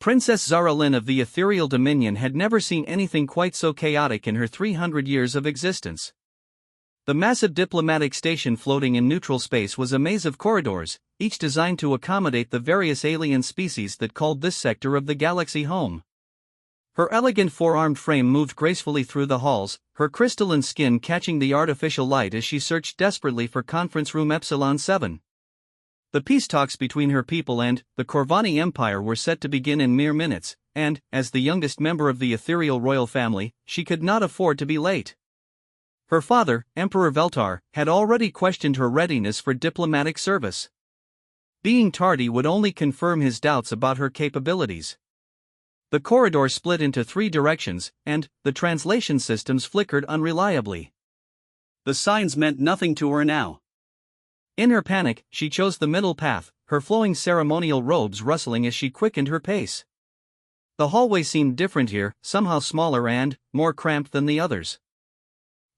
Princess Zara Lynn of the Ethereal Dominion had never seen anything quite so chaotic in her 300 years of existence. The massive diplomatic station floating in neutral space was a maze of corridors, each designed to accommodate the various alien species that called this sector of the galaxy home. Her elegant four-armed frame moved gracefully through the halls, her crystalline skin catching the artificial light as she searched desperately for Conference Room Epsilon 7. The peace talks between her people and the Corvani Empire were set to begin in mere minutes, and, as the youngest member of the ethereal royal family, she could not afford to be late. Her father, Emperor Veltar, had already questioned her readiness for diplomatic service. Being tardy would only confirm his doubts about her capabilities. The corridor split into 3 directions, and the translation systems flickered unreliably. The signs meant nothing to her now. In her panic, she chose the middle path, her flowing ceremonial robes rustling as she quickened her pace. The hallway seemed different here, somehow smaller and more cramped than the others.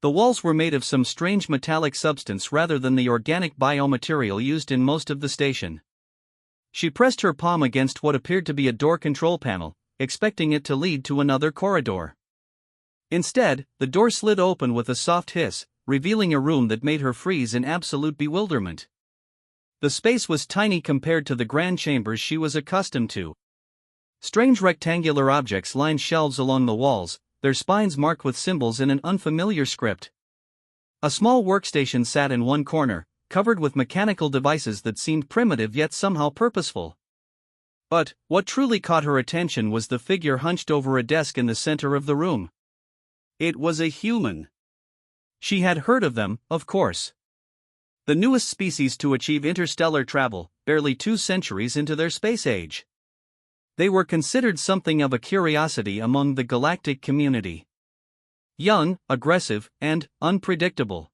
The walls were made of some strange metallic substance rather than the organic biomaterial used in most of the station. She pressed her palm against what appeared to be a door control panel, expecting it to lead to another corridor. Instead, the door slid open with a soft hiss, revealing a room that made her freeze in absolute bewilderment. The space was tiny compared to the grand chambers she was accustomed to. Strange rectangular objects lined shelves along the walls, their spines marked with symbols in an unfamiliar script. A small workstation sat in one corner, covered with mechanical devices that seemed primitive yet somehow purposeful. But what truly caught her attention was the figure hunched over a desk in the center of the room. It was a human. She had heard of them, of course. The newest species to achieve interstellar travel, barely 2 centuries into their space age. They were considered something of a curiosity among the galactic community. Young, aggressive, and unpredictable.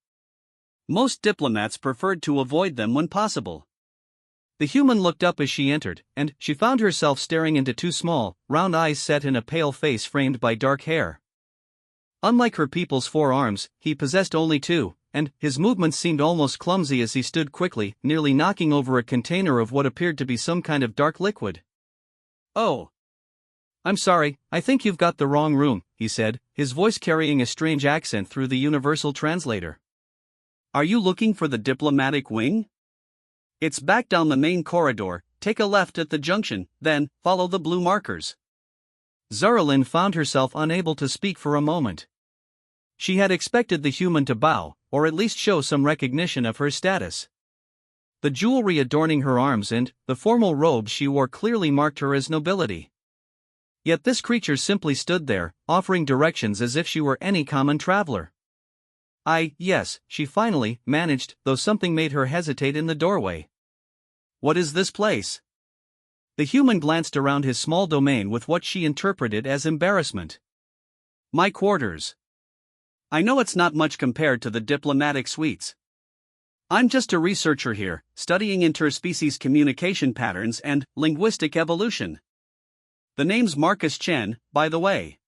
Most diplomats preferred to avoid them when possible. The human looked up as she entered, and she found herself staring into 2 small, round eyes set in a pale face framed by dark hair. Unlike her people's 4 arms, he possessed only 2, and his movements seemed almost clumsy as he stood quickly, nearly knocking over a container of what appeared to be some kind of dark liquid. "Oh. I'm sorry, I think you've got the wrong room," he said, his voice carrying a strange accent through the universal translator. "Are you looking for the diplomatic wing? It's back down the main corridor, take a left at the junction, then follow the blue markers." Zara Lynn found herself unable to speak for a moment. She had expected the human to bow, or at least show some recognition of her status. The jewelry adorning her arms and the formal robes she wore clearly marked her as nobility. Yet this creature simply stood there, offering directions as if she were any common traveler. Yes, she finally managed, though something made her hesitate in the doorway. "What is this place?" The human glanced around his small domain with what she interpreted as embarrassment. "My quarters. I know it's not much compared to the diplomatic suites. I'm just a researcher here, studying interspecies communication patterns and linguistic evolution. The name's Marcus Chen, by the way."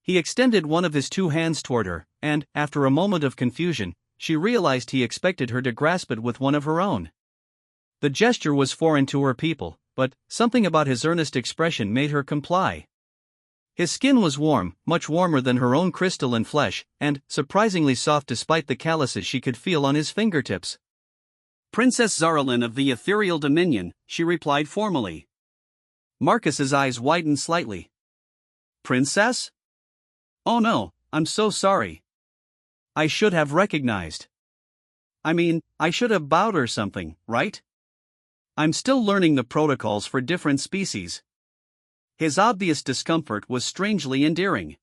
He extended one of his 2 hands toward her, and, after a moment of confusion, she realized he expected her to grasp it with one of her own. The gesture was foreign to her people, but something about his earnest expression made her comply. His skin was warm, much warmer than her own crystalline flesh, and surprisingly soft despite the calluses she could feel on his fingertips. "Princess Zara Lynn of the Ethereal Dominion," she replied formally. Marcus's eyes widened slightly. "Princess? Oh no, I'm so sorry. I should have recognized. I should have bowed or something, right? I'm still learning the protocols for different species." His obvious discomfort was strangely endearing.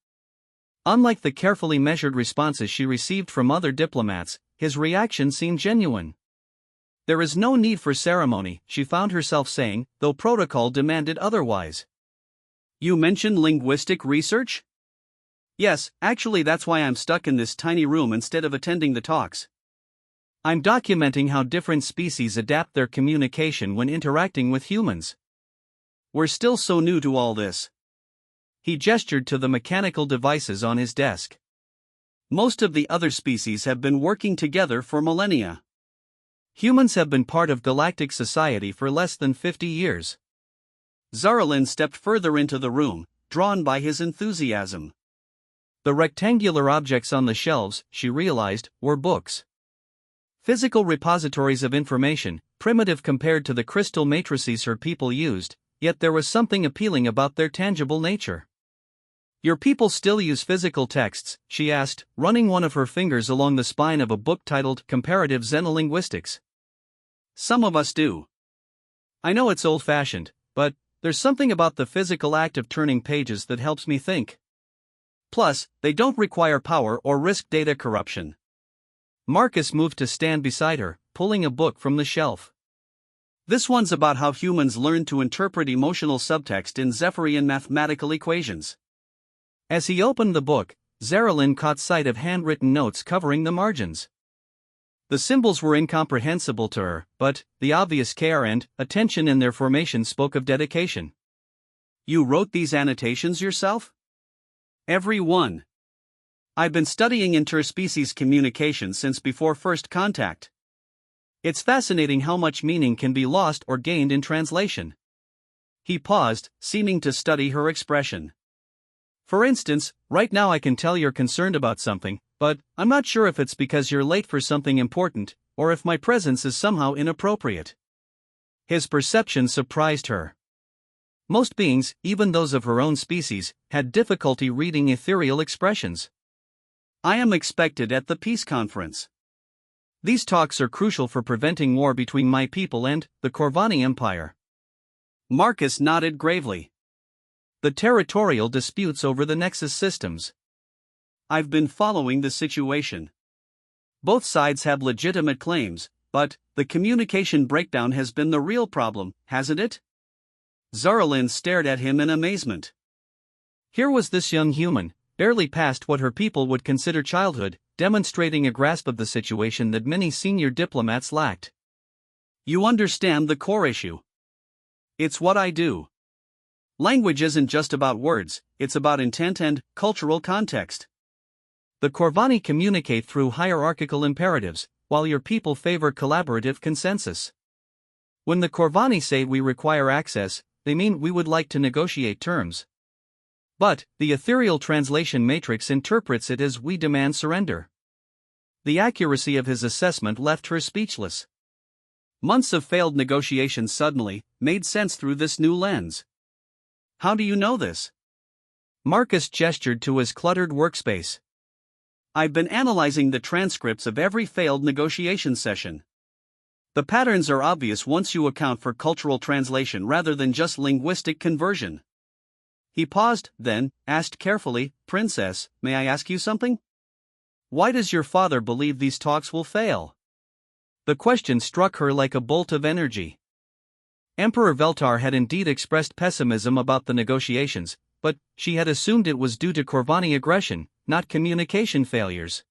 Unlike the carefully measured responses she received from other diplomats, his reaction seemed genuine. "There is no need for ceremony," she found herself saying, though protocol demanded otherwise. "You mentioned linguistic research?" "Yes, actually that's why I'm stuck in this tiny room instead of attending the talks. I'm documenting how different species adapt their communication when interacting with humans. We're still so new to all this." He gestured to the mechanical devices on his desk. "Most of the other species have been working together for millennia. Humans have been part of galactic society for less than 50 years. Zaralyn stepped further into the room, drawn by his enthusiasm. The rectangular objects on the shelves, she realized, were books. Physical repositories of information, primitive compared to the crystal matrices her people used, yet there was something appealing about their tangible nature. "Your people still use physical texts?" she asked, running one of her fingers along the spine of a book titled Comparative Xenolinguistics. "Some of us do. I know it's old-fashioned, but there's something about the physical act of turning pages that helps me think. Plus, they don't require power or risk data corruption." Marcus moved to stand beside her, pulling a book from the shelf. "This one's about how humans learn to interpret emotional subtext in Zephyrian mathematical equations." As he opened the book, Zaralyn caught sight of handwritten notes covering the margins. The symbols were incomprehensible to her, but the obvious care and attention in their formation spoke of dedication. "You wrote these annotations yourself?" "Every one. I've been studying interspecies communication since before first contact. It's fascinating how much meaning can be lost or gained in translation." He paused, seeming to study her expression. "For instance, right now I can tell you're concerned about something, but I'm not sure if it's because you're late for something important, or if my presence is somehow inappropriate." His perception surprised her. Most beings, even those of her own species, had difficulty reading ethereal expressions. "I am expected at the peace conference. These talks are crucial for preventing war between my people and the Corvani Empire." Marcus nodded gravely. "The territorial disputes over the Nexus systems. I've been following the situation. Both sides have legitimate claims, but the communication breakdown has been the real problem, hasn't it?" Zaralyn stared at him in amazement. Here was this young human, barely past what her people would consider childhood, demonstrating a grasp of the situation that many senior diplomats lacked. "You understand the core issue. It's what I do. Language isn't just about words, it's about intent and cultural context. The Corvani communicate through hierarchical imperatives, while your people favor collaborative consensus. When the Corvani say we require access, they mean we would like to negotiate terms. But the ethereal translation matrix interprets it as we demand surrender." The accuracy of his assessment left her speechless. Months of failed negotiations suddenly made sense through this new lens. "How do you know this?" Marcus gestured to his cluttered workspace. "I've been analyzing the transcripts of every failed negotiation session. The patterns are obvious once you account for cultural translation rather than just linguistic conversion." He paused, then asked carefully, "Princess, may I ask you something? Why does your father believe these talks will fail?" The question struck her like a bolt of energy. Emperor Veltar had indeed expressed pessimism about the negotiations, but she had assumed it was due to Corvani aggression, not communication failures.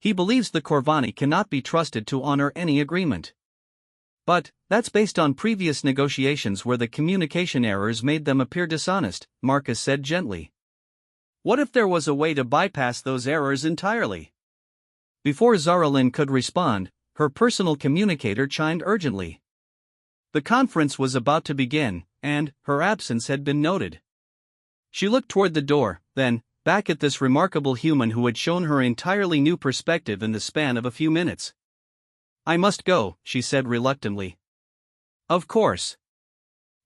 He believes the Corvani cannot be trusted to honor any agreement. But that's based on previous negotiations where the communication errors made them appear dishonest, Marcus said gently. "What if there was a way to bypass those errors entirely?" Before Zaralyn could respond, her personal communicator chimed urgently. The conference was about to begin, and her absence had been noted. She looked toward the door, then back at this remarkable human who had shown her entirely new perspective in the span of a few minutes. "I must go," she said reluctantly. "Of course.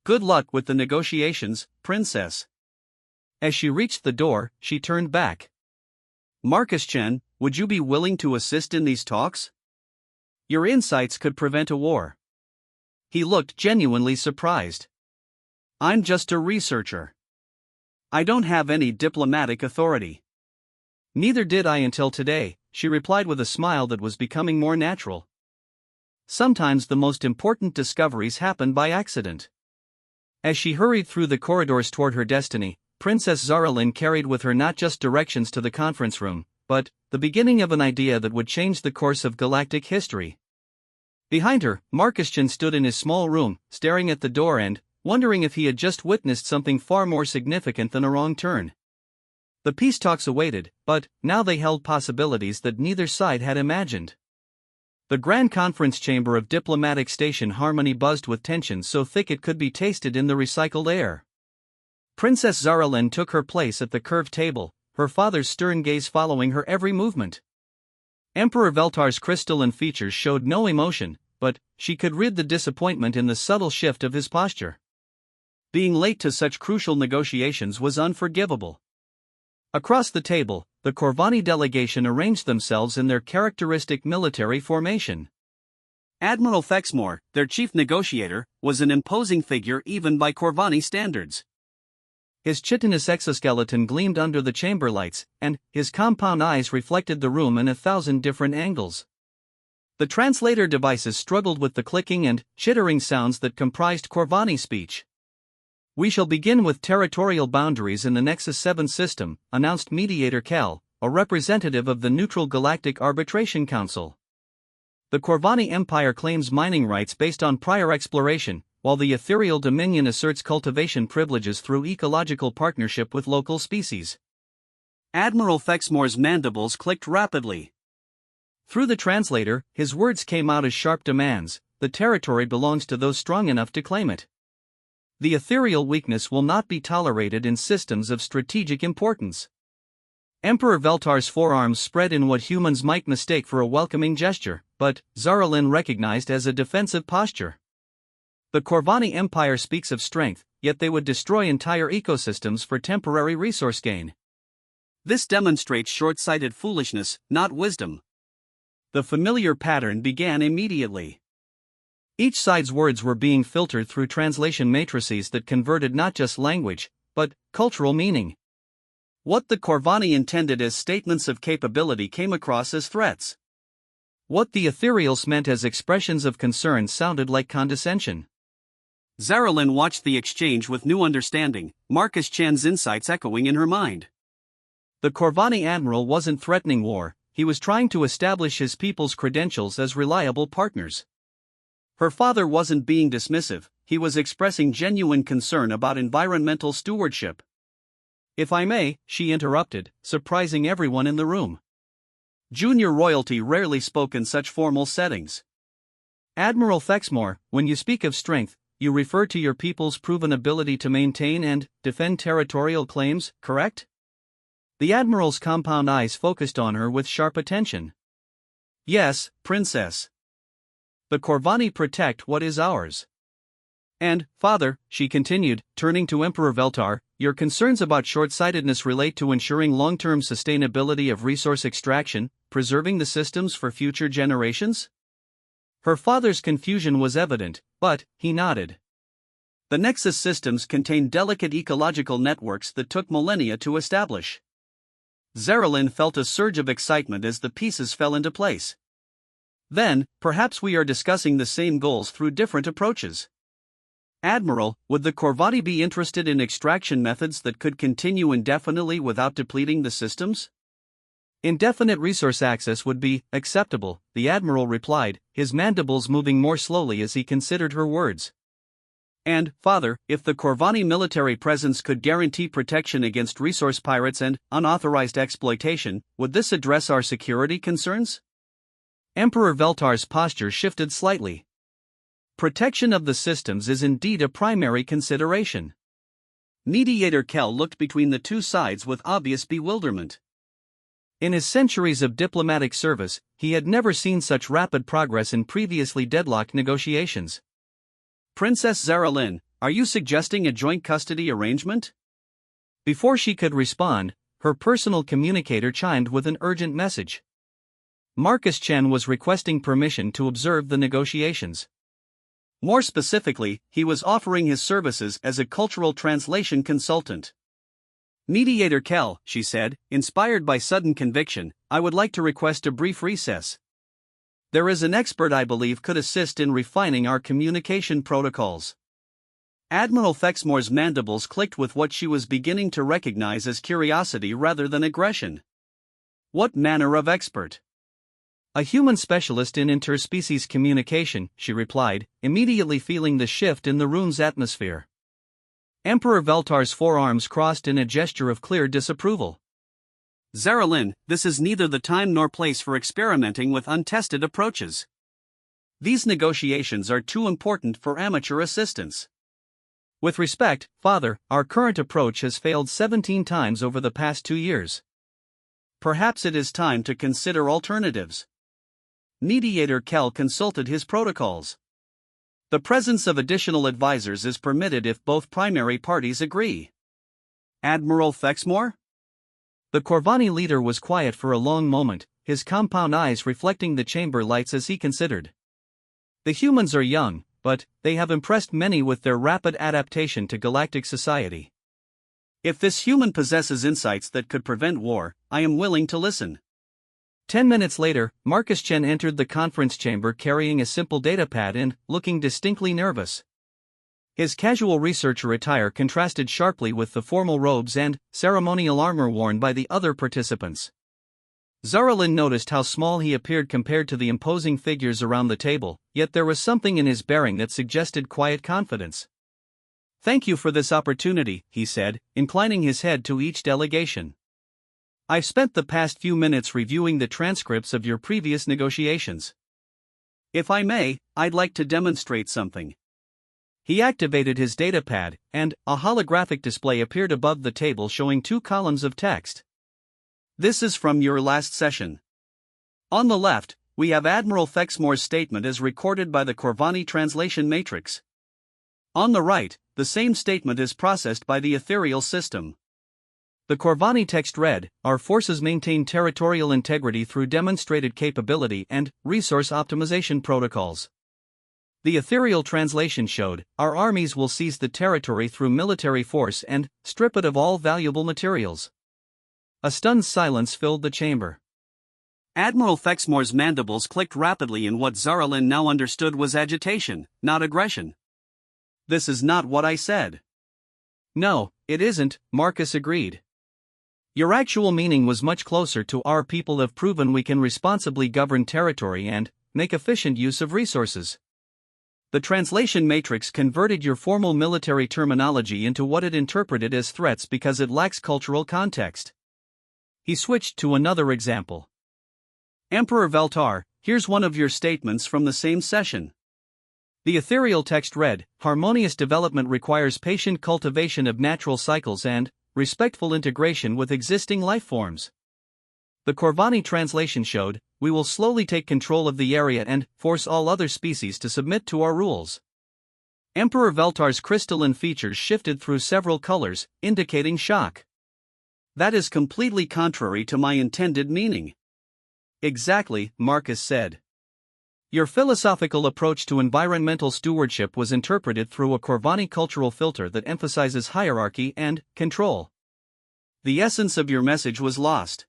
Good luck with the negotiations, Princess." As she reached the door, she turned back. "Marcus Chen, would you be willing to assist in these talks? Your insights could prevent a war." He looked genuinely surprised. "I'm just a researcher. I don't have any diplomatic authority." "Neither did I until today," she replied with a smile that was becoming more natural. Sometimes the most important discoveries happen by accident. As she hurried through the corridors toward her destiny, Princess Zaralyn carried with her not just directions to the conference room, but the beginning of an idea that would change the course of galactic history. Behind her, Marcus Chen stood in his small room, staring at the door and wondering if he had just witnessed something far more significant than a wrong turn. The peace talks awaited, but now they held possibilities that neither side had imagined. The grand conference chamber of Diplomatic Station Harmony buzzed with tension so thick it could be tasted in the recycled air. Princess Zaralyn took her place at the curved table, her father's stern gaze following her every movement. Emperor Veltar's crystalline features showed no emotion, but she could read the disappointment in the subtle shift of his posture. Being late to such crucial negotiations was unforgivable. Across the table, the Corvani delegation arranged themselves in their characteristic military formation. Admiral Fexmore, their chief negotiator, was an imposing figure even by Corvani standards. His chitinous exoskeleton gleamed under the chamber lights, and his compound eyes reflected the room in 1,000 different angles. The translator devices struggled with the clicking and chittering sounds that comprised Corvani speech. "We shall begin with territorial boundaries in the Nexus 7 system," announced Mediator Kel, a representative of the Neutral Galactic Arbitration Council. "The Corvani Empire claims mining rights based on prior exploration, while the Ethereal Dominion asserts cultivation privileges through ecological partnership with local species." Admiral Fexmore's mandibles clicked rapidly. Through the translator, his words came out as sharp demands: "The territory belongs to those strong enough to claim it. The ethereal weakness will not be tolerated in systems of strategic importance." Emperor Veltar's forearms spread in what humans might mistake for a welcoming gesture, but Zaralyn recognized as a defensive posture. The Corvani Empire speaks of strength, yet they would destroy entire ecosystems for temporary resource gain. This demonstrates short-sighted foolishness, not wisdom. The familiar pattern began immediately. Each side's words were being filtered through translation matrices that converted not just language, but cultural meaning. What the Corvani intended as statements of capability came across as threats. What the ethereals meant as expressions of concern sounded like condescension. Zaralyn watched the exchange with new understanding, Marcus Chan's insights echoing in her mind. The Corvani admiral wasn't threatening war, he was trying to establish his people's credentials as reliable partners. Her father wasn't being dismissive, he was expressing genuine concern about environmental stewardship. "If I may," she interrupted, surprising everyone in the room. Junior royalty rarely spoke in such formal settings. "Admiral Fexmore, when you speak of strength, you refer to your people's proven ability to maintain and defend territorial claims, correct?" The admiral's compound eyes focused on her with sharp attention. "Yes, Princess. The Corvani protect what is ours. And, father," she continued, turning to Emperor Veltar, "your concerns about short-sightedness relate to ensuring long-term sustainability of resource extraction, preserving the systems for future generations?" Her father's confusion was evident, but he nodded. The Nexus systems contain delicate ecological networks that took millennia to establish. Zaralyn felt a surge of excitement as the pieces fell into place. "Then, perhaps we are discussing the same goals through different approaches. Admiral, would the Corvani be interested in extraction methods that could continue indefinitely without depleting the systems?" "Indefinite resource access would be acceptable," the admiral replied, his mandibles moving more slowly as he considered her words. "And, father, if the Corvani military presence could guarantee protection against resource pirates and unauthorized exploitation, would this address our security concerns?" Emperor Veltar's posture shifted slightly. Protection of the systems is indeed a primary consideration. Mediator Kel looked between the two sides with obvious bewilderment. In his centuries of diplomatic service, he had never seen such rapid progress in previously deadlocked negotiations. "Princess Zaralyn, are you suggesting a joint custody arrangement?" Before she could respond, her personal communicator chimed with an urgent message. Marcus Chen was requesting permission to observe the negotiations. More specifically, he was offering his services as a cultural translation consultant. "Mediator Kel," she said, inspired by sudden conviction, "I would like to request a brief recess. There is an expert I believe could assist in refining our communication protocols." Admiral Fexmore's mandibles clicked with what she was beginning to recognize as curiosity rather than aggression. "What manner of expert?" "A human specialist in interspecies communication," she replied, immediately feeling the shift in the room's atmosphere. Emperor Veltar's forearms crossed in a gesture of clear disapproval. "Zaralyn, this is neither the time nor place for experimenting with untested approaches. These negotiations are too important for amateur assistants. With respect, Father, our current approach has failed 17 times over the past 2 years. Perhaps it is time to consider alternatives. Mediator Kell consulted his protocols. The presence of additional advisors is permitted if both primary parties agree. Admiral Fexmore? The Corvani leader was quiet for a long moment, his compound eyes reflecting the chamber lights as he considered. The humans are young, but they have impressed many with their rapid adaptation to galactic society. If this human possesses insights that could prevent war, I am willing to listen. 10 minutes later, Marcus Chen entered the conference chamber carrying a simple datapad and looking distinctly nervous. His casual researcher attire contrasted sharply with the formal robes and ceremonial armor worn by the other participants. Zaralin noticed how small he appeared compared to the imposing figures around the table, yet there was something in his bearing that suggested quiet confidence. "Thank you for this opportunity," he said, inclining his head to each delegation. "I've spent the past few minutes reviewing the transcripts of your previous negotiations. If I may, I'd like to demonstrate something." He activated his datapad, and a holographic display appeared above the table showing 2 columns of text. "This is from your last session. On the left, we have Admiral Fexmore's statement as recorded by the Corvani translation matrix. On the right, the same statement is processed by the ethereal system." The Corvani text read, "Our forces maintain territorial integrity through demonstrated capability and resource optimization protocols." The ethereal translation showed, "Our armies will seize the territory through military force and strip it of all valuable materials." A stunned silence filled the chamber. Admiral Fexmore's mandibles clicked rapidly in what Zaralin now understood was agitation, not aggression. "This is not what I said." "No, it isn't," Marcus agreed. "Your actual meaning was much closer to our people have proven we can responsibly govern territory and make efficient use of resources." The translation matrix converted your formal military terminology into what it interpreted as threats because it lacks cultural context. He switched to another example. "Emperor Veltar, here's one of your statements from the same session." The ethereal text read, "Harmonious development requires patient cultivation of natural cycles and respectful integration with existing life forms." The Corvani translation showed, "We will slowly take control of the area and force all other species to submit to our rules." Emperor Veltar's crystalline features shifted through several colors, indicating shock. "That is completely contrary to my intended meaning." "Exactly," Marcus said. "Your philosophical approach to environmental stewardship was interpreted through a Corvani cultural filter that emphasizes hierarchy and control. The essence of your message was lost."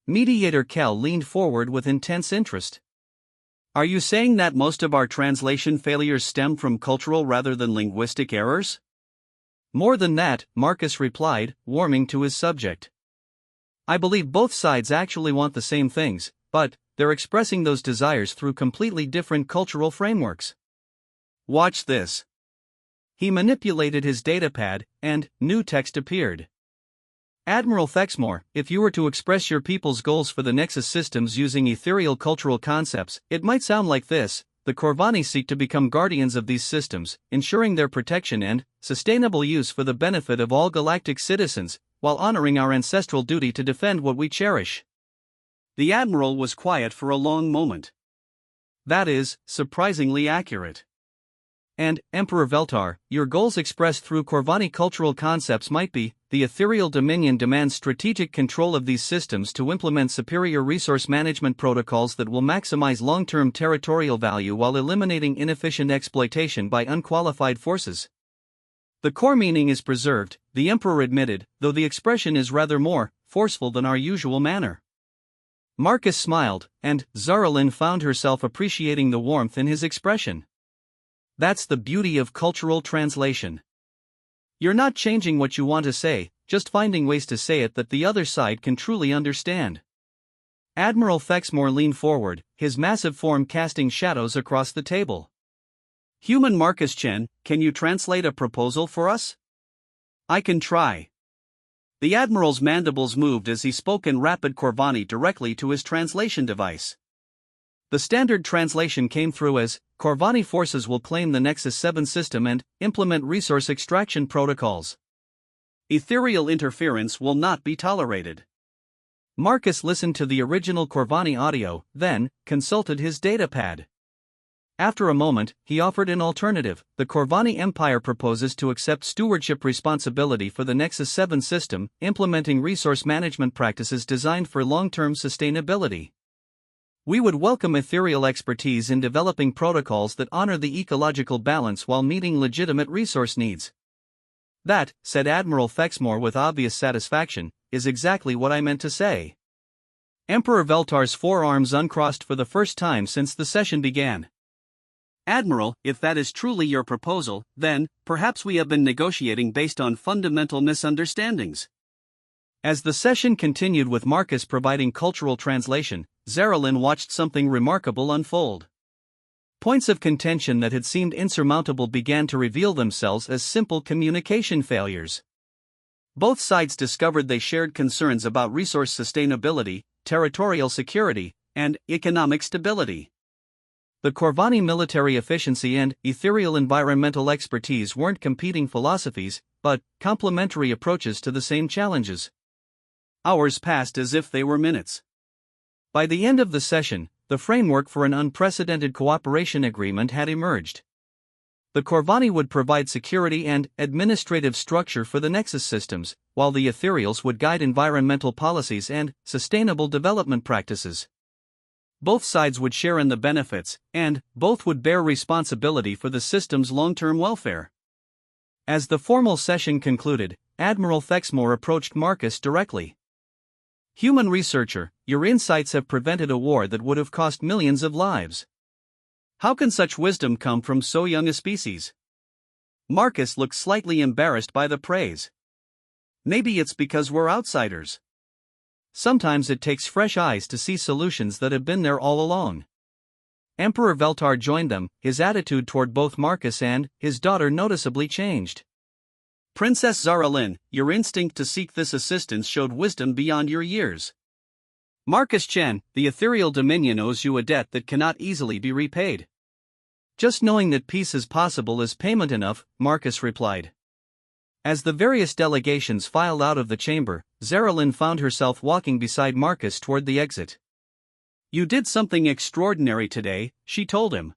Mediator Kell leaned forward with intense interest. "Are you saying that most of our translation failures stem from cultural rather than linguistic errors?" "More than that," Marcus replied, warming to his subject. "I believe both sides actually want the same things, but they're expressing those desires through completely different cultural frameworks." "Watch this." He manipulated his datapad, and new text appeared. "Admiral Fexmore, if you were to express your people's goals for the Nexus systems using ethereal cultural concepts, it might sound like this: the Corvani seek to become guardians of these systems, ensuring their protection and sustainable use for the benefit of all galactic citizens, while honoring our ancestral duty to defend what we cherish." The Admiral was quiet for a long moment. "That is surprisingly accurate. And, Emperor Veltar, your goals expressed through Corvani cultural concepts might be, the ethereal dominion demands strategic control of these systems to implement superior resource management protocols that will maximize long-term territorial value while eliminating inefficient exploitation by unqualified forces. The core meaning is preserved," the Emperor admitted, "though the expression is rather more forceful than our usual manner." Marcus smiled, and Zaralin found herself appreciating the warmth in his expression. That's the beauty of cultural translation. You're not changing what you want to say, just finding ways to say it that the other side can truly understand. Admiral Fexmore leaned forward, his massive form casting shadows across the table. "Human Marcus Chen, can you translate a proposal for us?" "I can try." The Admiral's mandibles moved as he spoke in rapid Corvani directly to his translation device. The standard translation came through as, Corvani forces will claim the Nexus 7 system and implement resource extraction protocols. Ethereal interference will not be tolerated. Marcus listened to the original Corvani audio, then consulted his datapad. After a moment, he offered an alternative. The Corvani Empire proposes to accept stewardship responsibility for the Nexus 7 system, implementing resource management practices designed for long-term sustainability. We would welcome ethereal expertise in developing protocols that honor the ecological balance while meeting legitimate resource needs. That, said Admiral Fexmore with obvious satisfaction, is exactly what I meant to say. Emperor Veltar's forearms uncrossed for the first time since the session began. Admiral, if that is truly your proposal, then, perhaps we have been negotiating based on fundamental misunderstandings. As the session continued with Marcus providing cultural translation, Zaralyn watched something remarkable unfold. Points of contention that had seemed insurmountable began to reveal themselves as simple communication failures. Both sides discovered they shared concerns about resource sustainability, territorial security, and economic stability. The Corvani military efficiency and ethereal environmental expertise weren't competing philosophies, but complementary approaches to the same challenges. Hours passed as if they were minutes. By the end of the session, the framework for an unprecedented cooperation agreement had emerged. The Corvani would provide security and administrative structure for the Nexus systems, while the Ethereals would guide environmental policies and sustainable development practices. Both sides would share in the benefits, and both would bear responsibility for the system's long-term welfare. As the formal session concluded, Admiral Fexmore approached Marcus directly. Human researcher, your insights have prevented a war that would have cost millions of lives. How can such wisdom come from so young a species? Marcus looked slightly embarrassed by the praise. Maybe it's because we're outsiders. Sometimes it takes fresh eyes to see solutions that have been there all along. Emperor Veltar joined them, his attitude toward both Marcus and his daughter noticeably changed. Princess Zaralyn, your instinct to seek this assistance showed wisdom beyond your years. Marcus Chen, the ethereal dominion owes you a debt that cannot easily be repaid. Just knowing that peace is possible is payment enough, Marcus replied. As the various delegations filed out of the chamber, Zaralyn found herself walking beside Marcus toward the exit. You did something extraordinary today, she told him.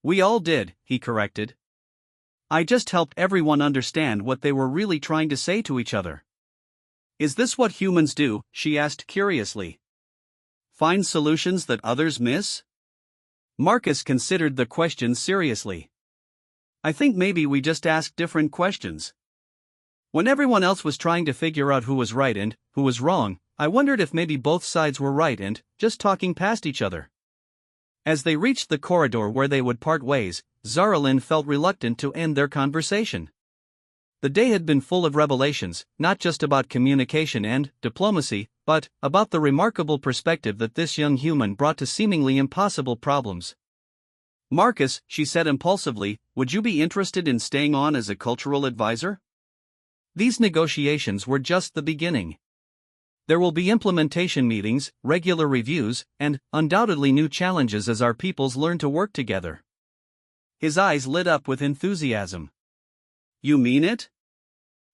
We all did, he corrected. I just helped everyone understand what they were really trying to say to each other. Is this what humans do? She asked curiously. Find solutions that others miss? Marcus considered the question seriously. I think maybe we just asked different questions. When everyone else was trying to figure out who was right and who was wrong, I wondered if maybe both sides were right and just talking past each other. As they reached the corridor where they would part ways, Zaralyn felt reluctant to end their conversation. The day had been full of revelations, not just about communication and diplomacy, but about the remarkable perspective that this young human brought to seemingly impossible problems. Marcus, she said impulsively, would you be interested in staying on as a cultural advisor? These negotiations were just the beginning. There will be implementation meetings, regular reviews, and undoubtedly new challenges as our peoples learn to work together. His eyes lit up with enthusiasm. You mean it?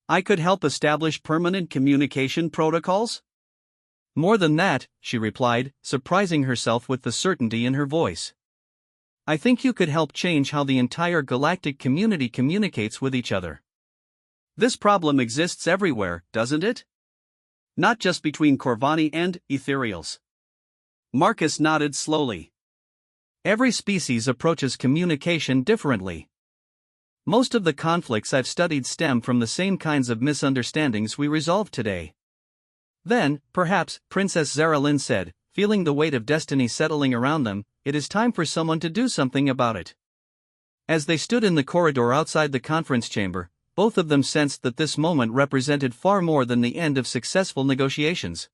I could help establish permanent communication protocols? More than that, she replied, surprising herself with the certainty in her voice. I think you could help change how the entire galactic community communicates with each other. This problem exists everywhere, doesn't it? Not just between Corvani and Ethereals. Marcus nodded slowly. Every species approaches communication differently. Most of the conflicts I've studied stem from the same kinds of misunderstandings we resolved today. Then, perhaps, Princess Zaralyn said, feeling the weight of destiny settling around them, it is time for someone to do something about it. As they stood in the corridor outside the conference chamber, both of them sensed that this moment represented far more than the end of successful negotiations.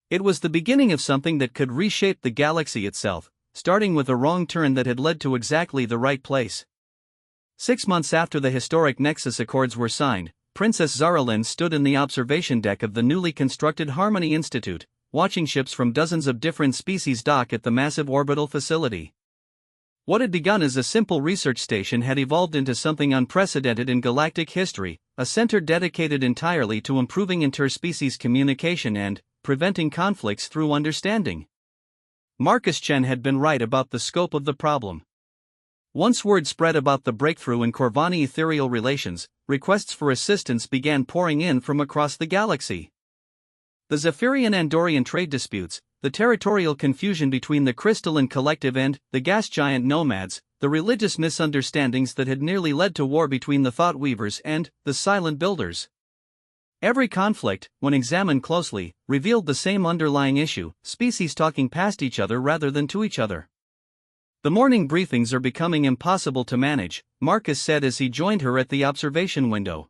It was the beginning of something that could reshape the galaxy itself, starting with a wrong turn that had led to exactly the right place. 6 months after the historic Nexus Accords were signed, Princess Zaralyn stood in the observation deck of the newly constructed Harmony Institute, watching ships from dozens of different species dock at the massive orbital facility. What had begun as a simple research station had evolved into something unprecedented in galactic history, a center dedicated entirely to improving interspecies communication and preventing conflicts through understanding. Marcus Chen had been right about the scope of the problem. Once word spread about the breakthrough in Corvani ethereal relations, requests for assistance began pouring in from across the galaxy. The Zephyrian-Andorian trade disputes, the territorial confusion between the crystalline collective and the gas giant nomads, the religious misunderstandings that had nearly led to war between the Thought Weavers and the Silent Builders. Every conflict, when examined closely, revealed the same underlying issue: species talking past each other rather than to each other. "The morning briefings are becoming impossible to manage," Marcus said as he joined her at the observation window.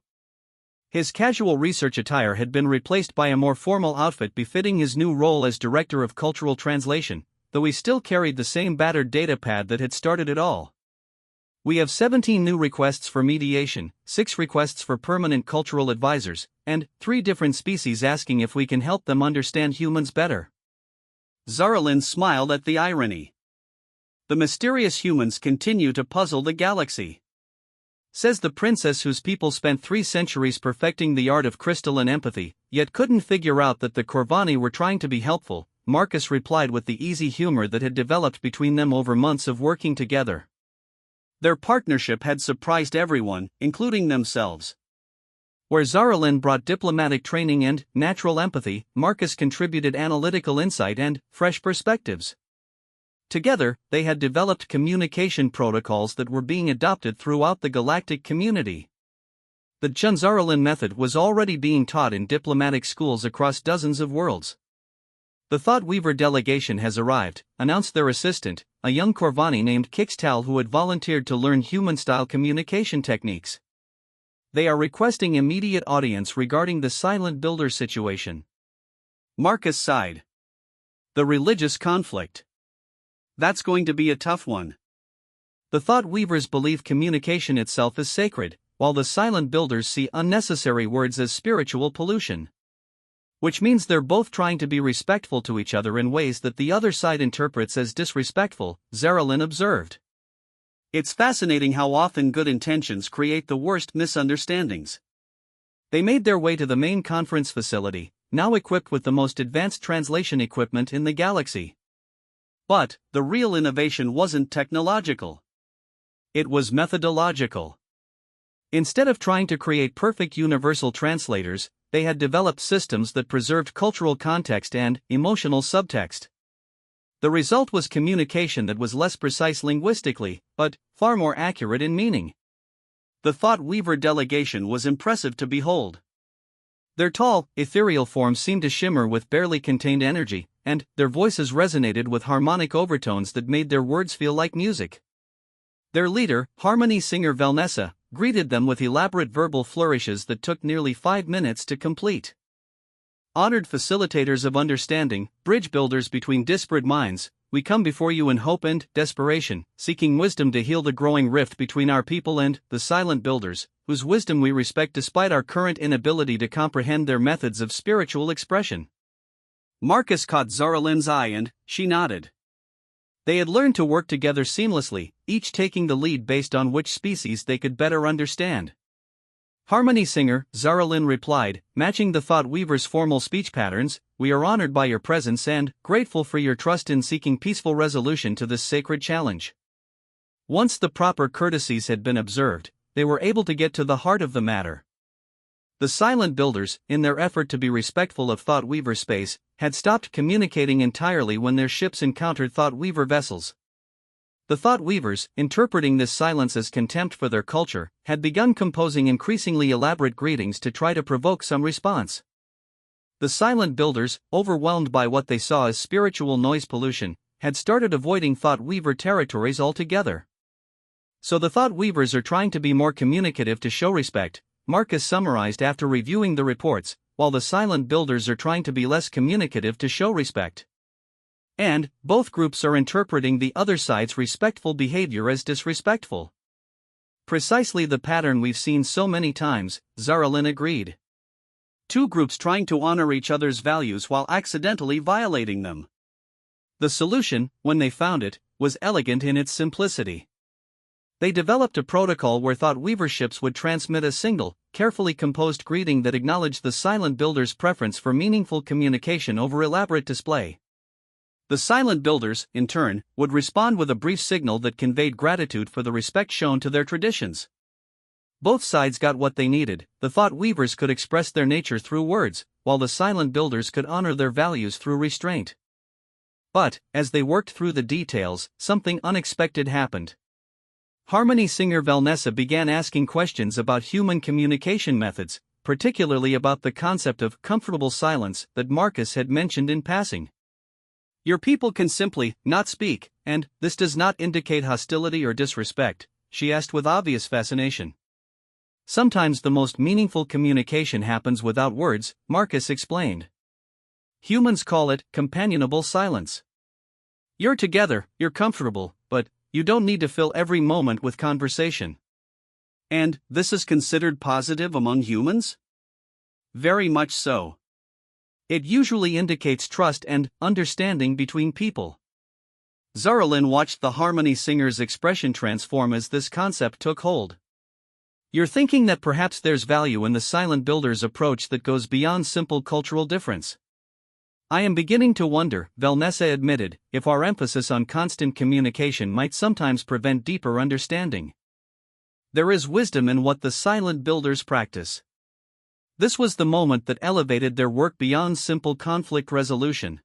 His casual research attire had been replaced by a more formal outfit befitting his new role as Director of Cultural Translation, though he still carried the same battered data pad that had started it all. "We have 17 new requests for mediation, 6 requests for permanent cultural advisors, and 3 different species asking if we can help them understand humans better." Zaralyn smiled at the irony. "The mysterious humans continue to puzzle the galaxy," says the princess whose people spent 3 centuries perfecting the art of crystalline empathy, yet couldn't figure out that the Corvani were trying to be helpful. Marcus replied with the easy humor that had developed between them over months of working together. Their partnership had surprised everyone, including themselves. Where Zaralyn brought diplomatic training and natural empathy, Marcus contributed analytical insight and fresh perspectives. Together, they had developed communication protocols that were being adopted throughout the galactic community. The Zaralyn method was already being taught in diplomatic schools across dozens of worlds. "The Thought Weaver delegation has arrived," announced their assistant, a young Corvani named Kixtal who had volunteered to learn human-style communication techniques. "They are requesting immediate audience regarding the Silent Builder situation." Marcus sighed. "The religious conflict. That's going to be a tough one." The Thought Weavers believe communication itself is sacred, while the Silent Builders see unnecessary words as spiritual pollution. "Which means they're both trying to be respectful to each other in ways that the other side interprets as disrespectful," Zaralyn observed. "It's fascinating how often good intentions create the worst misunderstandings." They made their way to the main conference facility, now equipped with the most advanced translation equipment in the galaxy. But the real innovation wasn't technological. It was methodological. Instead of trying to create perfect universal translators, they had developed systems that preserved cultural context and emotional subtext. The result was communication that was less precise linguistically, but far more accurate in meaning. The Thought Weaver delegation was impressive to behold. Their tall, ethereal forms seemed to shimmer with barely contained energy, and their voices resonated with harmonic overtones that made their words feel like music. Their leader, harmony singer Valnessa, greeted them with elaborate verbal flourishes that took nearly 5 minutes to complete. "Honored facilitators of understanding, bridge builders between disparate minds, we come before you in hope and desperation, seeking wisdom to heal the growing rift between our people and the Silent Builders, whose wisdom we respect despite our current inability to comprehend their methods of spiritual expression." Marcus caught Zaralyn's eye and she nodded. They had learned to work together seamlessly, each taking the lead based on which species they could better understand. "Harmony Singer," Zaralyn replied, matching the Thought Weaver's formal speech patterns, "we are honored by your presence and grateful for your trust in seeking peaceful resolution to this sacred challenge." Once the proper courtesies had been observed, they were able to get to the heart of the matter. The Silent Builders, in their effort to be respectful of Thought Weaver space, had stopped communicating entirely when their ships encountered Thought Weaver vessels. The Thought Weavers, interpreting this silence as contempt for their culture, had begun composing increasingly elaborate greetings to try to provoke some response. The Silent Builders, overwhelmed by what they saw as spiritual noise pollution, had started avoiding Thought Weaver territories altogether. "So the Thought Weavers are trying to be more communicative to show respect," Marcus summarized after reviewing the reports, "while the Silent Builders are trying to be less communicative to show respect. And both groups are interpreting the other side's respectful behavior as disrespectful." "Precisely the pattern we've seen so many times," Zaralyn agreed. Two groups trying to honor each other's values while accidentally violating them. The solution, when they found it, was elegant in its simplicity. They developed a protocol where thought weaver ships would transmit a single, carefully composed greeting that acknowledged the silent builder's preference for meaningful communication over elaborate display. The silent builders, in turn, would respond with a brief signal that conveyed gratitude for the respect shown to their traditions. Both sides got what they needed. The thought weavers could express their nature through words, while the silent builders could honor their values through restraint. But, as they worked through the details, something unexpected happened. Harmony singer Valnessa began asking questions about human communication methods, particularly about the concept of comfortable silence that Marcus had mentioned in passing. Your people can simply not speak, and this does not indicate hostility or disrespect, she asked with obvious fascination. Sometimes the most meaningful communication happens without words, Marcus explained. Humans call it companionable silence. You're together, you're comfortable, but you don't need to fill every moment with conversation. And this is considered positive among humans? Very much so. It usually indicates trust and understanding between people. Zaralyn watched the Harmony singer's expression transform as this concept took hold. You're thinking that perhaps there's value in the silent builder's approach that goes beyond simple cultural difference. I am beginning to wonder, Valnessa admitted, if our emphasis on constant communication might sometimes prevent deeper understanding. There is wisdom in what the silent builders practice. This was the moment that elevated their work beyond simple conflict resolution.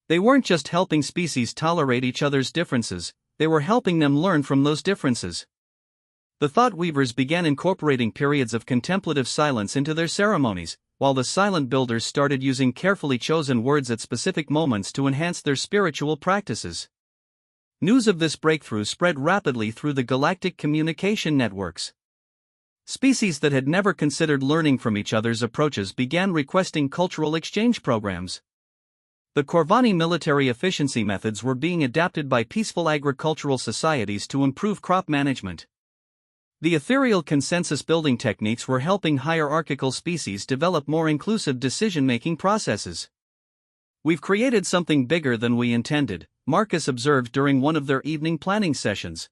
They weren't just helping species tolerate each other's differences, they were helping them learn from those differences. The thought weavers began incorporating periods of contemplative silence into their ceremonies, while the silent builders started using carefully chosen words at specific moments to enhance their spiritual practices. News of this breakthrough spread rapidly through the galactic communication networks. Species that had never considered learning from each other's approaches began requesting cultural exchange programs. The Corvani military efficiency methods were being adapted by peaceful agricultural societies to improve crop management. The ethereal consensus building techniques were helping hierarchical species develop more inclusive decision-making processes. We've created something bigger than we intended, Marcus observed during one of their evening planning sessions.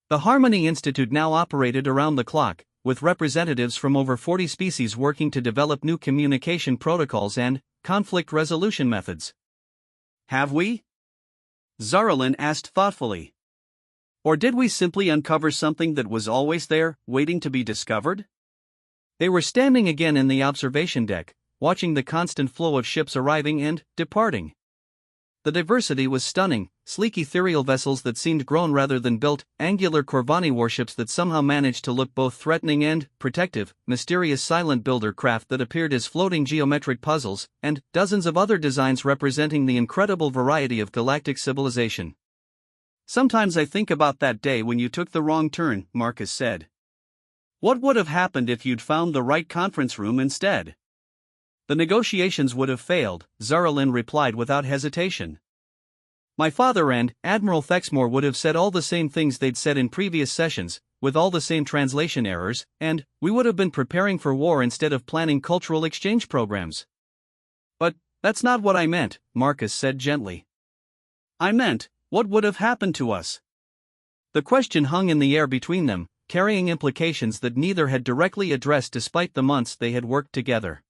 The Harmony Institute now operated around the clock, with representatives from over 40 species working to develop new communication protocols and conflict resolution methods. Have we? Zaralyn asked thoughtfully. Or did we simply uncover something that was always there, waiting to be discovered? They were standing again in the observation deck, watching the constant flow of ships arriving and departing. The diversity was stunning: sleek ethereal vessels that seemed grown rather than built, angular Corvani warships that somehow managed to look both threatening and protective, mysterious silent builder craft that appeared as floating geometric puzzles, and dozens of other designs representing the incredible variety of galactic civilization. Sometimes I think about that day when you took the wrong turn, Marcus said. What would have happened if you'd found the right conference room instead? The negotiations would have failed, Zaralyn replied without hesitation. My father and Admiral Thexmore would have said all the same things they'd said in previous sessions, with all the same translation errors, and we would have been preparing for war instead of planning cultural exchange programs. But that's not what I meant, Marcus said gently. I meant, what would have happened to us? The question hung in the air between them, carrying implications that neither had directly addressed despite the months they had worked together.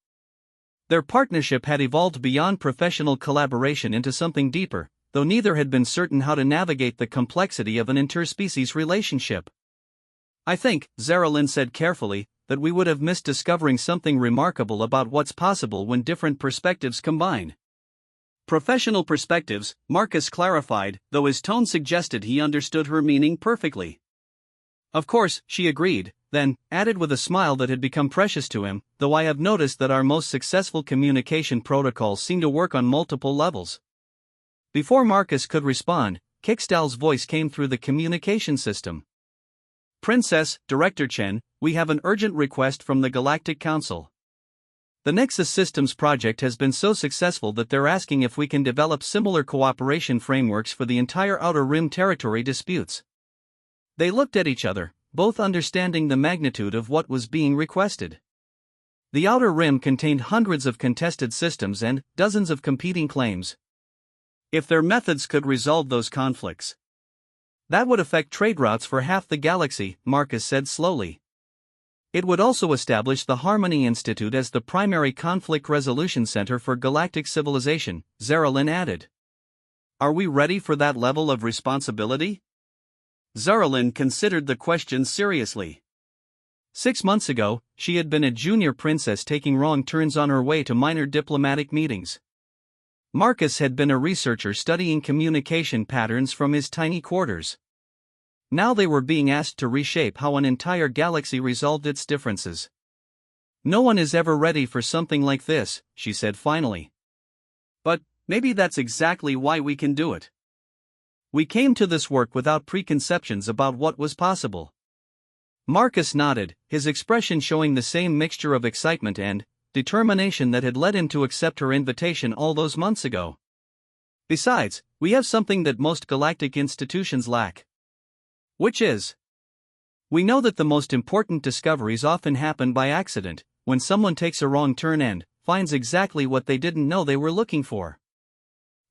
Their partnership had evolved beyond professional collaboration into something deeper, though neither had been certain how to navigate the complexity of an interspecies relationship. I think, Zaralyn said carefully, that we would have missed discovering something remarkable about what's possible when different perspectives combine. Professional perspectives, Marcus clarified, though his tone suggested he understood her meaning perfectly. Of course, she agreed, then added with a smile that had become precious to him, though I have noticed that our most successful communication protocols seem to work on multiple levels. Before Marcus could respond, Kickstal's voice came through the communication system. Princess, Director Chen, we have an urgent request from the Galactic Council. The Nexus Systems project has been so successful that they're asking if we can develop similar cooperation frameworks for the entire Outer Rim territory disputes. They looked at each other, both understanding the magnitude of what was being requested. The outer rim contained hundreds of contested systems and dozens of competing claims. If their methods could resolve those conflicts, that would affect trade routes for half the galaxy, Marcus said slowly. It would also establish the Harmony Institute as the primary conflict resolution center for galactic civilization, Zaralyn added. Are we ready for that level of responsibility? Zaralyn considered the question seriously. 6 months ago, she had been a junior princess taking wrong turns on her way to minor diplomatic meetings. Marcus had been a researcher studying communication patterns from his tiny quarters. Now they were being asked to reshape how an entire galaxy resolved its differences. No one is ever ready for something like this, she said finally. But maybe that's exactly why we can do it. We came to this work without preconceptions about what was possible. Marcus nodded, his expression showing the same mixture of excitement and determination that had led him to accept her invitation all those months ago. Besides, we have something that most galactic institutions lack. Which is? We know that the most important discoveries often happen by accident, when someone takes a wrong turn and finds exactly what they didn't know they were looking for.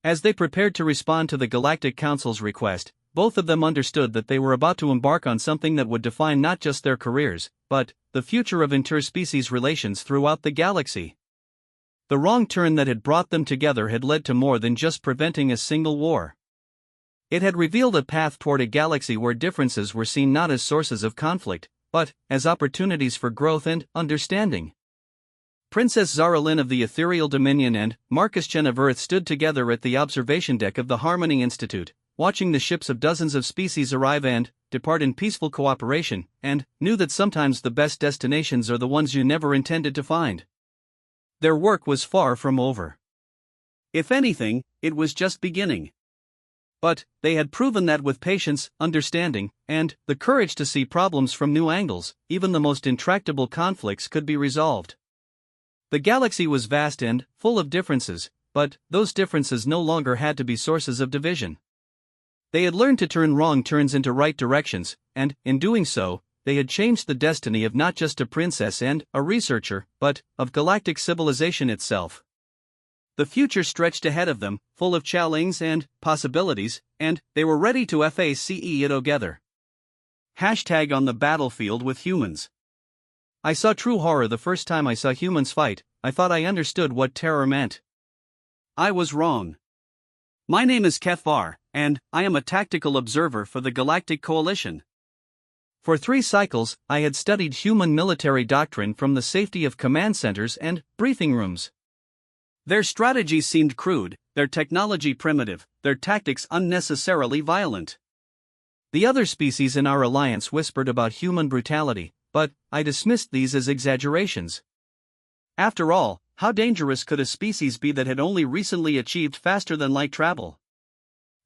As they prepared to respond to the Galactic Council's request, both of them understood that they were about to embark on something that would define not just their careers, but the future of interspecies relations throughout the galaxy. The wrong turn that had brought them together had led to more than just preventing a single war. It had revealed a path toward a galaxy where differences were seen not as sources of conflict, but as opportunities for growth and understanding. Princess Zaralyn of the Ethereal Dominion and Marcus Chen of Earth stood together at the observation deck of the Harmony Institute, watching the ships of dozens of species arrive and depart in peaceful cooperation, and knew that sometimes the best destinations are the ones you never intended to find. Their work was far from over. If anything, it was just beginning. But they had proven that with patience, understanding, and the courage to see problems from new angles, even the most intractable conflicts could be resolved. The galaxy was vast and full of differences, but those differences no longer had to be sources of division. They had learned to turn wrong turns into right directions, and, in doing so, they had changed the destiny of not just a princess and a researcher, but of galactic civilization itself. The future stretched ahead of them, full of challenges and possibilities, and they were ready to face it together. #on the battlefield with humans. I saw true horror the first time I saw humans fight. I thought I understood what terror meant. I was wrong. My name is Kefar, and I am a tactical observer for the Galactic Coalition. For 3 cycles, I had studied human military doctrine from the safety of command centers and briefing rooms. Their strategies seemed crude, their technology primitive, their tactics unnecessarily violent. The other species in our alliance whispered about human brutality, but I dismissed these as exaggerations. After all, how dangerous could a species be that had only recently achieved faster-than-light travel?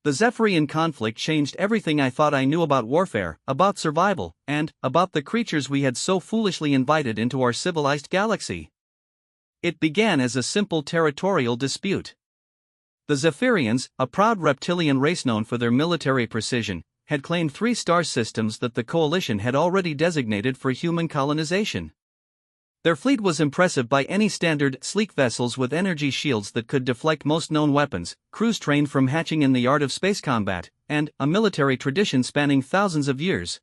The Zephyrian conflict changed everything I thought I knew about warfare, about survival, and about the creatures we had so foolishly invited into our civilized galaxy. It began as a simple territorial dispute. The Zephyrians, a proud reptilian race known for their military precision, had claimed 3 star systems that the Coalition had already designated for human colonization. Their fleet was impressive by any standard, sleek vessels with energy shields that could deflect most known weapons, crews trained from hatching in the art of space combat, and a military tradition spanning thousands of years.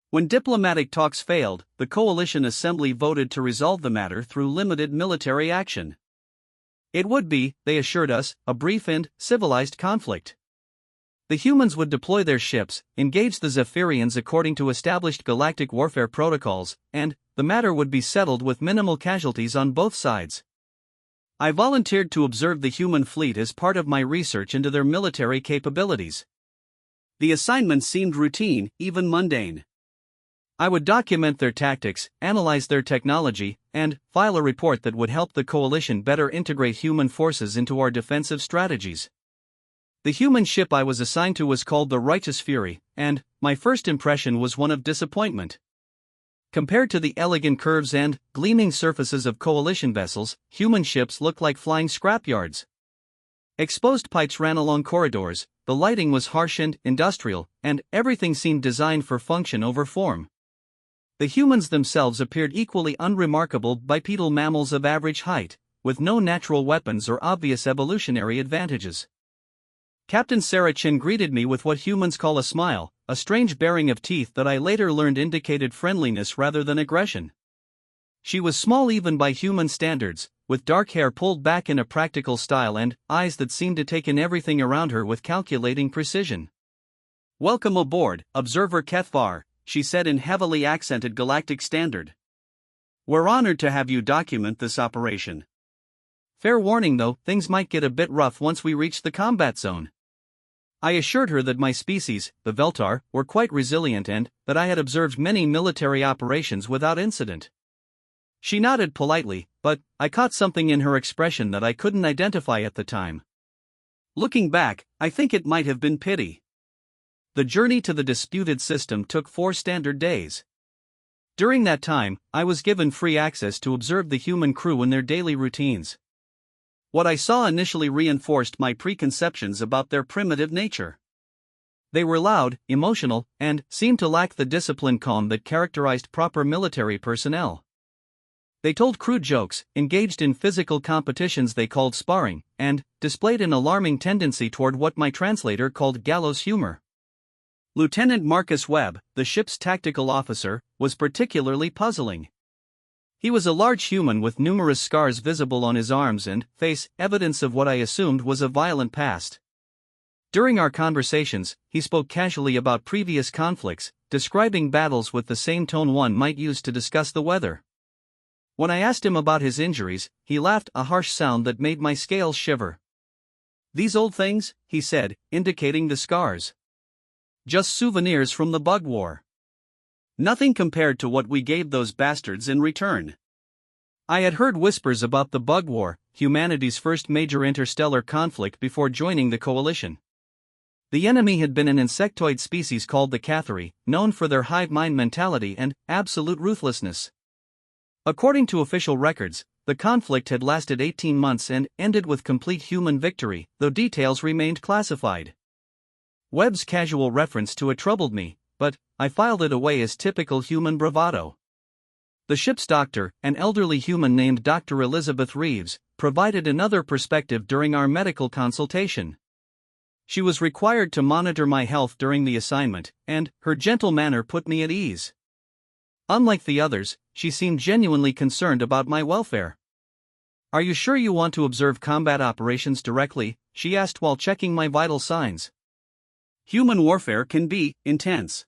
When diplomatic talks failed, the Coalition Assembly voted to resolve the matter through limited military action. It would be, they assured us, a brief and civilized conflict. The humans would deploy their ships, engage the Zephyrians according to established galactic warfare protocols, and the matter would be settled with minimal casualties on both sides. I volunteered to observe the human fleet as part of my research into their military capabilities. The assignment seemed routine, even mundane. I would document their tactics, analyze their technology, and file a report that would help the Coalition better integrate human forces into our defensive strategies. The human ship I was assigned to was called the Righteous Fury, and my first impression was one of disappointment. Compared to the elegant curves and gleaming surfaces of Coalition vessels, human ships looked like flying scrapyards. Exposed pipes ran along corridors, the lighting was harsh and industrial, and everything seemed designed for function over form. The humans themselves appeared equally unremarkable bipedal mammals of average height, with no natural weapons or obvious evolutionary advantages. Captain Sarah Chin greeted me with what humans call a smile, a strange baring of teeth that I later learned indicated friendliness rather than aggression. She was small even by human standards, with dark hair pulled back in a practical style and eyes that seemed to take in everything around her with calculating precision. "Welcome aboard, Observer Kethvar," she said in heavily accented Galactic Standard. "We're honored to have you document this operation. Fair warning though, things might get a bit rough once we reach the combat zone." I assured her that my species, the Veltar, were quite resilient and that I had observed many military operations without incident. She nodded politely, but I caught something in her expression that I couldn't identify at the time. Looking back, I think it might have been pity. The journey to the disputed system took 4 standard days. During that time, I was given free access to observe the human crew in their daily routines. What I saw initially reinforced my preconceptions about their primitive nature. They were loud, emotional, and seemed to lack the disciplined calm that characterized proper military personnel. They told crude jokes, engaged in physical competitions they called sparring, and displayed an alarming tendency toward what my translator called gallows humor. Lieutenant Marcus Webb, the ship's tactical officer, was particularly puzzling. He was a large human with numerous scars visible on his arms and face, evidence of what I assumed was a violent past. During our conversations, he spoke casually about previous conflicts, describing battles with the same tone one might use to discuss the weather. When I asked him about his injuries, he laughed, a harsh sound that made my scales shiver. "These old things," he said, indicating the scars. "Just souvenirs from the bug war. Nothing compared to what we gave those bastards in return." I had heard whispers about the bug war, humanity's first major interstellar conflict before joining the coalition. The enemy had been an insectoid species called the Cathari, known for their hive mind mentality and absolute ruthlessness. According to official records, the conflict had lasted 18 months and ended with complete human victory, though details remained classified. Webb's casual reference to it troubled me, but I filed it away as typical human bravado. The ship's doctor, an elderly human named Dr. Elizabeth Reeves, provided another perspective during our medical consultation. She was required to monitor my health during the assignment, and her gentle manner put me at ease. Unlike the others, she seemed genuinely concerned about my welfare. "Are you sure you want to observe combat operations directly?" she asked while checking my vital signs. "Human warfare can be intense.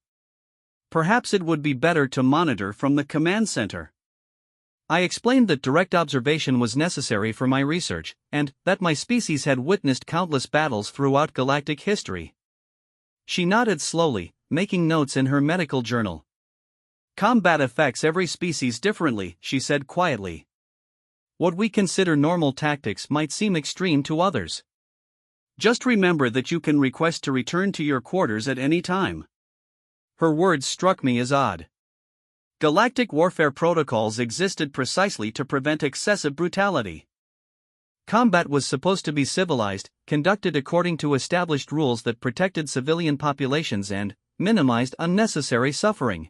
Perhaps it would be better to monitor from the command center." I explained that direct observation was necessary for my research, and that my species had witnessed countless battles throughout galactic history. She nodded slowly, making notes in her medical journal. "Combat affects every species differently," she said quietly. "What we consider normal tactics might seem extreme to others. Just remember that you can request to return to your quarters at any time." Her words struck me as odd. Galactic warfare protocols existed precisely to prevent excessive brutality. Combat was supposed to be civilized, conducted according to established rules that protected civilian populations and minimized unnecessary suffering.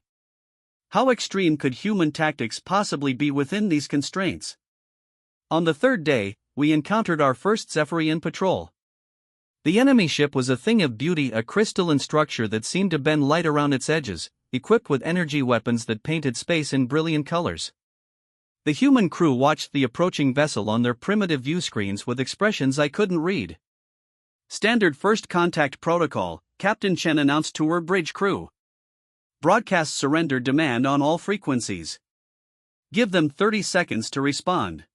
How extreme could human tactics possibly be within these constraints? On the 3rd day, we encountered our first Zephyrian patrol. The enemy ship was a thing of beauty, a crystalline structure that seemed to bend light around its edges, equipped with energy weapons that painted space in brilliant colors. The human crew watched the approaching vessel on their primitive view screens with expressions I couldn't read. "Standard first contact protocol," Captain Chen announced to her bridge crew. "Broadcast surrender demand on all frequencies. Give them 30 seconds to respond."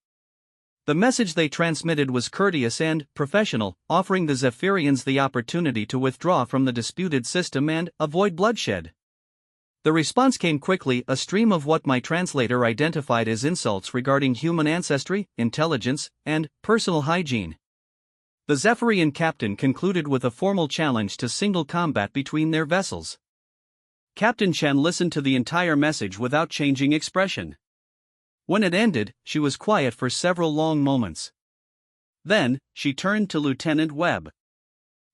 The message they transmitted was courteous and professional, offering the Zephyrians the opportunity to withdraw from the disputed system and avoid bloodshed. The response came quickly, a stream of what my translator identified as insults regarding human ancestry, intelligence, and personal hygiene. The Zephyrian captain concluded with a formal challenge to single combat between their vessels. Captain Chen listened to the entire message without changing expression. When it ended, she was quiet for several long moments. Then, she turned to Lieutenant Webb.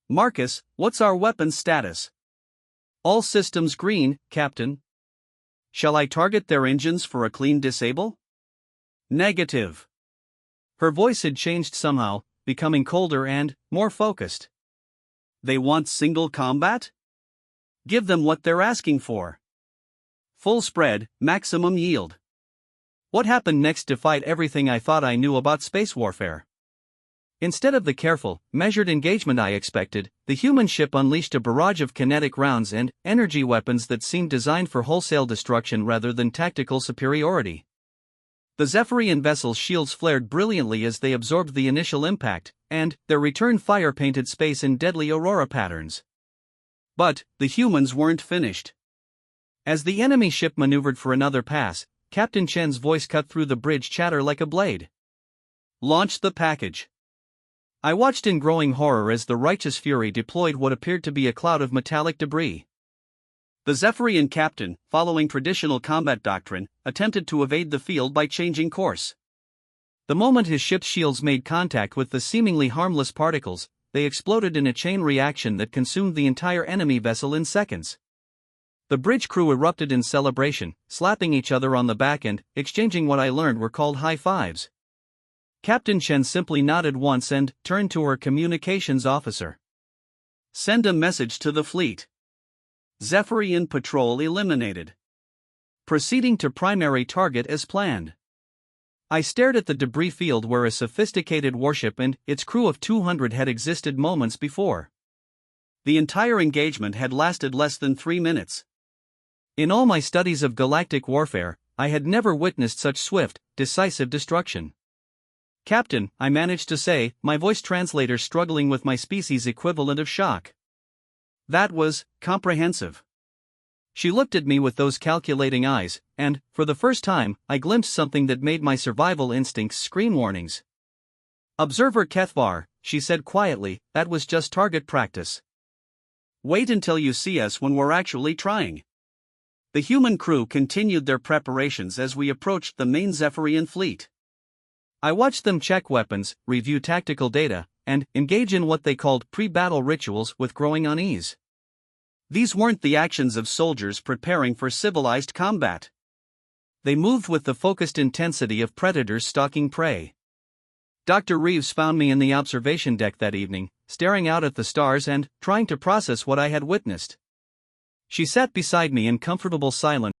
"Marcus, what's our weapons status?" "All systems green, Captain." Shall I target their engines for a clean disable? Negative. Her voice had changed somehow, becoming colder and more focused. They want single combat? Give them what they're asking for. Full spread, maximum yield. What happened next defied everything I thought I knew about space warfare. Instead of the careful, measured engagement I expected, the human ship unleashed a barrage of kinetic rounds and energy weapons that seemed designed for wholesale destruction rather than tactical superiority. The Zephyrian vessel's shields flared brilliantly as they absorbed the initial impact, and their return fire painted space in deadly aurora patterns. But the humans weren't finished. As the enemy ship maneuvered for another pass, Captain Chen's voice cut through the bridge chatter like a blade. Launch the package. I watched in growing horror as the righteous fury deployed what appeared to be a cloud of metallic debris. The Zephyrian captain, following traditional combat doctrine, attempted to evade the field by changing course. The moment his ship's shields made contact with the seemingly harmless particles, they exploded in a chain reaction that consumed the entire enemy vessel in seconds. The bridge crew erupted in celebration, slapping each other on the back and exchanging what I learned were called high fives. Captain Chen simply nodded once and turned to her communications officer. Send a message to the fleet. Zephyrian patrol eliminated. Proceeding to primary target as planned. I stared at the debris field where a sophisticated warship and its crew of 200 had existed moments before. The entire engagement had lasted less than 3 minutes. In all my studies of galactic warfare, I had never witnessed such swift, decisive destruction. "Captain," I managed to say, my voice translator struggling with my species equivalent of shock. That was comprehensive. She looked at me with those calculating eyes, and, for the first time, I glimpsed something that made my survival instincts scream warnings. "Observer Kethvar," she said quietly, "that was just target practice. Wait until you see us when we're actually trying." The human crew continued their preparations as we approached the main Zephyrian fleet. I watched them check weapons, review tactical data, and engage in what they called pre-battle rituals with growing unease. These weren't the actions of soldiers preparing for civilized combat. They moved with the focused intensity of predators stalking prey. Dr. Reeves found me in the observation deck that evening, staring out at the stars and trying to process what I had witnessed. She sat beside me in comfortable silence.